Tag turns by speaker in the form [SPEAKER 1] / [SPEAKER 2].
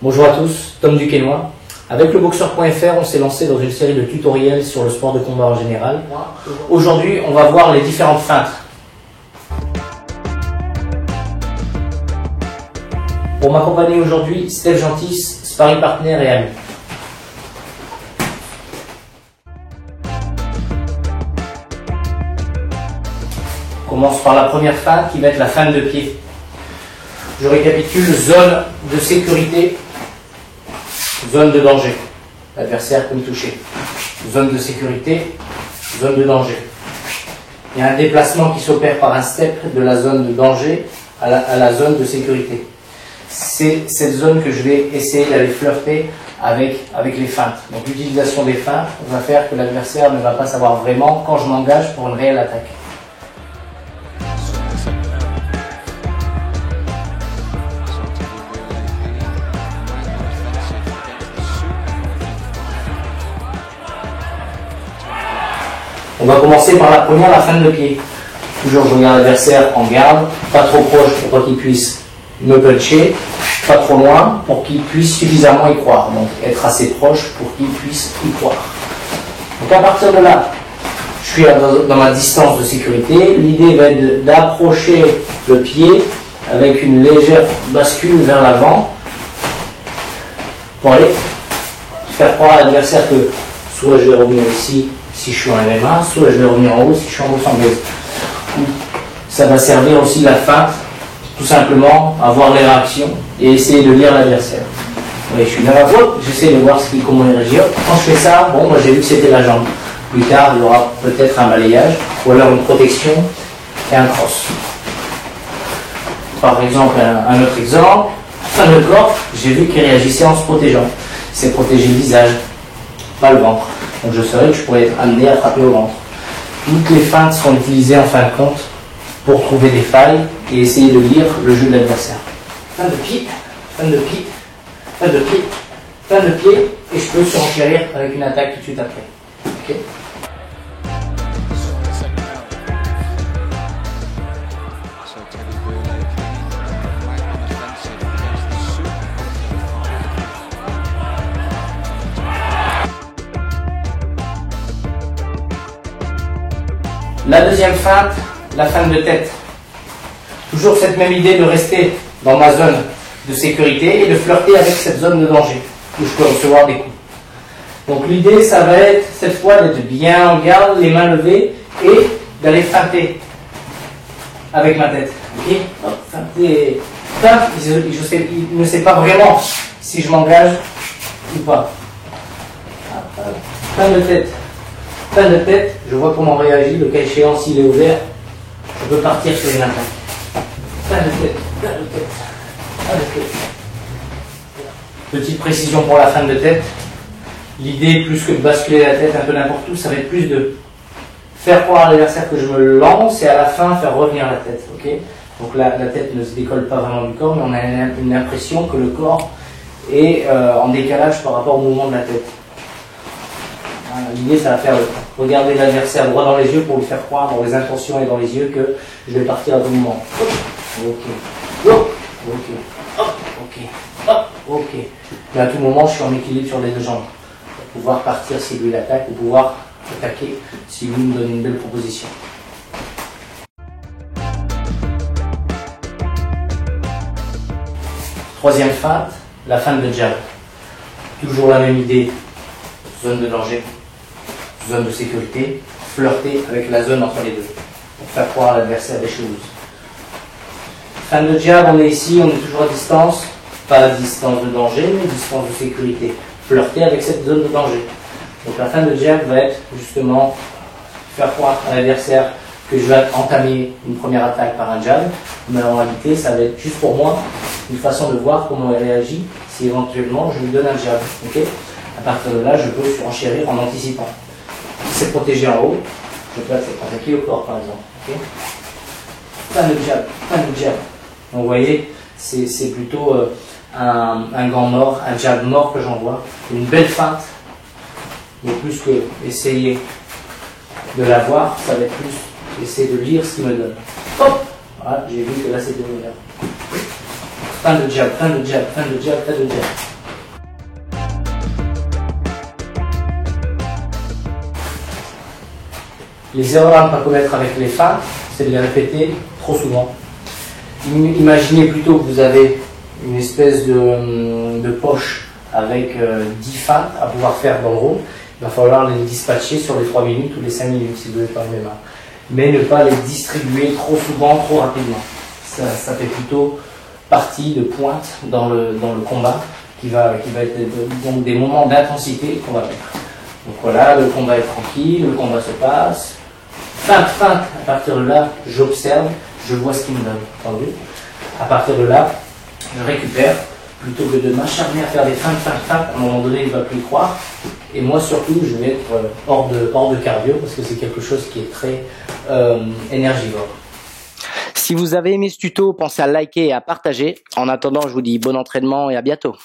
[SPEAKER 1] Bonjour à tous, Tom Duquesnoy. Avec le boxeur.fr, on s'est lancé dans une série de tutoriels sur le sport de combat en général. Aujourd'hui, on va voir les différentes feintes. Pour m'accompagner aujourd'hui, Steph Gentis, sparring partner et ami. On commence par la première feinte qui va être la feinte de pied. Je récapitule: zone de sécurité, zone de danger. L'adversaire peut me toucher. Zone de sécurité, zone de danger. Il y a un déplacement qui s'opère par un step de la zone de danger à la zone de sécurité. C'est cette zone que je vais essayer d'aller flirter avec les feintes. Donc l'utilisation des feintes va faire que l'adversaire ne va pas savoir vraiment quand je m'engage pour une réelle attaque. On va commencer par la première, la feinte de pied. Toujours je regarde l'adversaire en garde, pas trop proche pour pas qu'il puisse me puncher, pas trop loin pour qu'il puisse suffisamment y croire. Donc être assez proche pour qu'il puisse y croire. Donc à partir de là, je suis dans ma distance de sécurité. L'idée va être d'approcher le pied avec une légère bascule vers l'avant pour aller faire croire à l'adversaire que soit je vais revenir ici si je suis en MMA, soit je vais revenir en haut si je suis en boxe anglaise. Ça va servir aussi la feinte, tout simplement, à voir les réactions et essayer de lire l'adversaire. Oui, je suis dans la faute, j'essaie de voir comment il réagit. Quand je fais ça, bon, moi j'ai vu que c'était la jambe. Plus tard, il y aura peut-être un balayage, ou alors une protection et un cross. Par exemple, un autre exemple, fin de corps, j'ai vu qu'il réagissait en se protégeant. Il s'est protégé le visage, pas le ventre. Donc je saurais que je pourrais être amené à frapper au ventre. Toutes les feintes sont utilisées en fin de compte pour trouver des failles et essayer de lire le jeu de l'adversaire. Fin de pied, fin de pied, fin de pied, fin de pied, et je peux surenchérir avec une attaque tout de suite après. Okay. La deuxième feinte, la feinte de tête. Toujours cette même idée de rester dans ma zone de sécurité et de flirter avec cette zone de danger où je peux recevoir des coups. Donc l'idée, ça va être cette fois d'être bien en garde, les mains levées et d'aller feinter avec ma tête. Ok, hop, feinter. Il ne sait pas vraiment si je m'engage ou pas. Feinte de tête. Fin de tête, je vois comment on réagit, le cas échéant, s'il est ouvert, je peux partir sur une attaque. Fin de tête, fin de tête, fin de tête. Petite précision pour la fin de tête. L'idée, plus que de basculer la tête un peu n'importe où, ça va être plus de faire croire à l'adversaire que je me lance et à la fin faire revenir la tête. Okay, donc la tête ne se décolle pas vraiment du corps, mais on a une impression que le corps est en décalage par rapport au mouvement de la tête. L'idée, ça va faire regarder l'adversaire droit dans les yeux pour lui faire croire dans les intentions et dans les yeux que je vais partir à tout moment. Ok, ok, ok, ok, ok. Mais à tout moment, je suis en équilibre sur les deux jambes pour pouvoir partir si lui l'attaque ou pouvoir attaquer si lui me donne une belle proposition. Troisième feinte, la feinte de jab. Toujours la même idée, zone de danger. Zone de sécurité, flirter avec la zone entre les deux, pour faire croire à l'adversaire des choses. Fin de jab, on est ici, on est toujours à distance, pas à distance de danger, mais distance de sécurité. Flirter avec cette zone de danger. Donc la fin de jab va être justement faire croire à l'adversaire que je vais entamer une première attaque par un jab, mais en réalité, ça va être juste pour moi une façon de voir comment il réagit si éventuellement je lui donne un jab. Okay, à partir de là, je peux surenchérir en anticipant. Si c'est protégé en haut, je peux attaquer au corps par exemple. Okay, fin de jab, fin de jab. Donc vous voyez, c'est plutôt un gant mort, un jab mort que j'envoie. Une belle feinte, mais plus que essayer de la voir, ça va être plus essayer de lire ce qu'il me donne. Hop, voilà, j'ai vu que là c'était meilleur. Fin de jab, fin de jab, fin de jab, fin de jab. Les erreurs à ne pas commettre avec les feintes, c'est de les répéter trop souvent. Imaginez plutôt que vous avez une espèce de poche avec 10 feintes à pouvoir faire dans le rond. Il va falloir les dispatcher sur les 3 minutes ou les 5 minutes si vous n'avez pas les mains. Mais ne pas les distribuer trop souvent, trop rapidement. Ça fait plutôt partie de pointe dans le combat qui va être donc des moments d'intensité qu'on va mettre. Donc voilà, le combat est tranquille, le combat se passe. Feinte, à partir de là, j'observe, je vois ce qu'il me donne, entendu. À partir de là, je récupère, plutôt que de m'acharner à faire des feintes, à un moment donné, il ne va plus y croire. Et moi surtout, je vais être hors de cardio, parce que c'est quelque chose qui est très énergivore. Si vous avez aimé ce tuto, pensez à liker et à partager. En attendant, je vous dis bon entraînement et à bientôt.